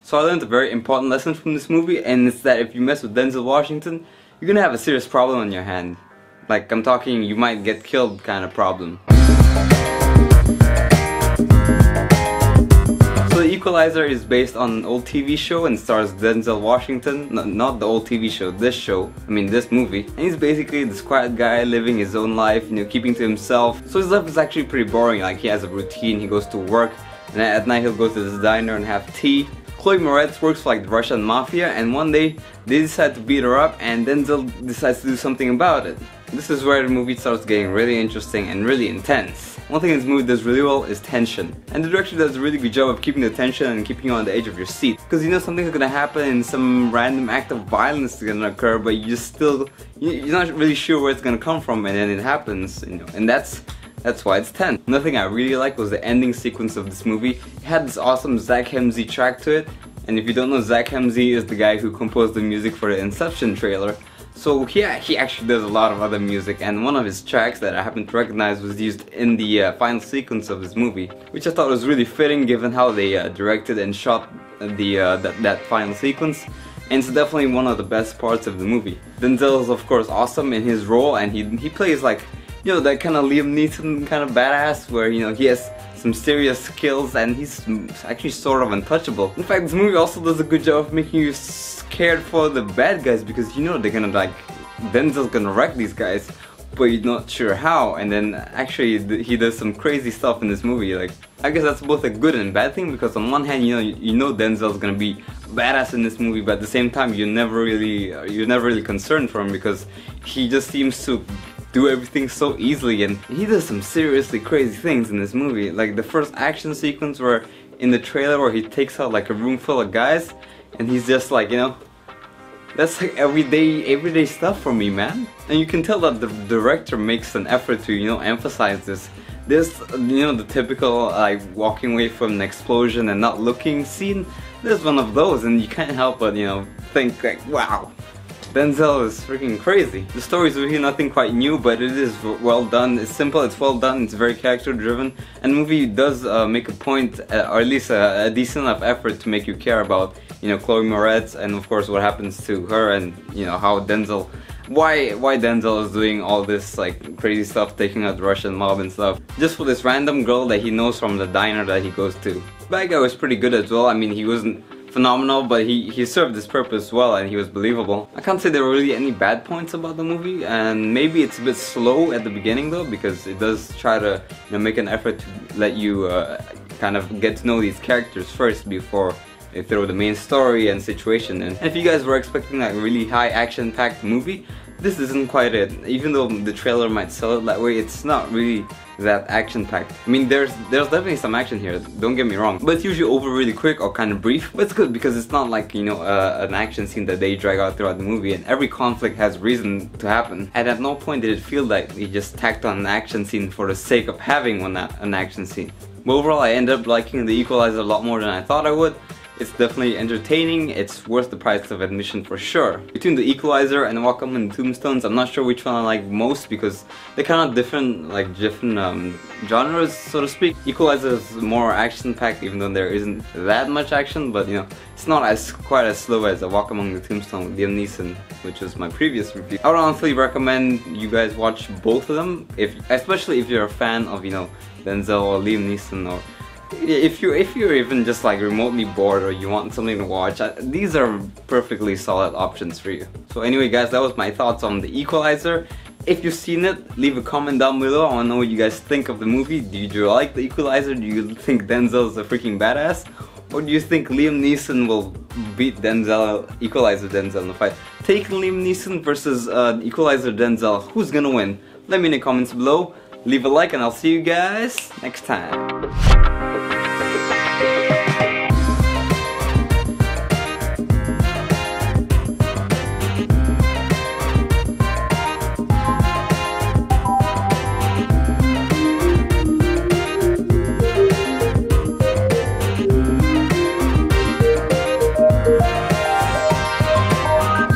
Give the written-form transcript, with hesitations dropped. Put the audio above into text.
So I learned a very important lesson from this movie, and it's that if you mess with Denzel Washington, you're gonna have a serious problem on your hand. Like, I'm talking you might get killed kind of problem. So The Equalizer is based on an old TV show and stars Denzel Washington. No, not the old TV show, this show. I mean this movie. And he's basically this quiet guy living his own life, you know, keeping to himself. So his life is actually pretty boring. Like, he has a routine, he goes to work, and at night he'll go to this diner and have tea. Chloe Moretz works for like the Russian mafia, and one day they decide to beat her up, and Denzel decides to do something about it. This is where the movie starts getting really interesting and really intense. One thing this movie does really well is tension, and the director does a really good job of keeping the tension and keeping you on the edge of your seat, because you know something's gonna happen and some random act of violence is gonna occur, but you just still you're not really sure where it's gonna come from, and then it happens, you know, and that's why it's 10. Another thing I really liked was the ending sequence of this movie. It had this awesome Zach Hemsey track to it, and if you don't know, Zach Hemsey is the guy who composed the music for the Inception trailer. So yeah, he actually does a lot of other music, and one of his tracks that I happen to recognize was used in the final sequence of this movie, which I thought was really fitting given how they directed and shot that final sequence. And it's definitely one of the best parts of the movie. Denzel is of course awesome in his role, and he plays like, you know, that kind of Liam Neeson kind of badass where, you know, he has some serious skills and he's actually sort of untouchable. In fact, this movie also does a good job of making you scared for the bad guys, because you know they're gonna like, Denzel's gonna wreck these guys, but you're not sure how, and then actually he does some crazy stuff in this movie. Like, I guess that's both a good and bad thing, because on one hand, you know Denzel's gonna be badass in this movie, but at the same time you're never really concerned for him, because he just seems to do everything so easily, and he does some seriously crazy things in this movie. Like the first action sequence where in the trailer where he takes out like a room full of guys, and he's just like, you know, that's like everyday stuff for me, man. And you can tell that the director makes an effort to, you know, emphasize this. There's, you know, the typical like walking away from an explosion and not looking scene. There's one of those, and you can't help but, you know, think like, wow, Denzel is freaking crazy. The story is really nothing quite new, but it is well done. It's simple, it's well done, it's very character driven, and the movie does make a point, or at least a decent enough effort to make you care about, you know, Chloe Moretz, and of course what happens to her, and you know how Denzel, why Denzel is doing all this like crazy stuff, taking out the Russian mob and stuff, just for this random girl that he knows from the diner that he goes to. The bad guy was pretty good as well. I mean, he wasn't phenomenal, but he served his purpose well, and he was believable. I can't say there were really any bad points about the movie, and maybe it's a bit slow at the beginning though, because it does try to, you know, make an effort to let you kind of get to know these characters first before they throw the main story and situation in. And if you guys were expecting like a really high action-packed movie, this isn't quite it. Even though the trailer might sell it that way, it's not really that action-packed. I mean, there's definitely some action here, don't get me wrong, but it's usually over really quick or kind of brief. But it's good because it's not like, you know, an action scene that they drag out throughout the movie, and every conflict has reason to happen. And at no point did it feel like he just tacked on an action scene for the sake of having an action scene. But overall, I ended up liking The Equalizer a lot more than I thought I would. It's definitely entertaining, it's worth the price of admission for sure. Between The Equalizer and Welcome and Tombstones, I'm not sure which one I like most, because they're kind of different genres, so to speak. Equalizer is more action-packed, even though there isn't that much action, but you know, it's not quite as slow as A Walk Among the Tombstones with Liam Neeson, which was my previous review. I would honestly recommend you guys watch both of them, especially if you're a fan of, you know, Denzel or Liam Neeson, or if you're even just like remotely bored or you want something to watch, these are perfectly solid options for you. So anyway guys, that was my thoughts on The Equalizer. If you've seen it, leave a comment down below. I want to know what you guys think of the movie. Do you like The Equalizer? Do you think Denzel's a freaking badass? Or do you think Liam Neeson will beat Equalizer Denzel in the fight? Taking Liam Neeson versus Equalizer Denzel, who's gonna win? Let me know in the comments below. Leave a like and I'll see you guys next time.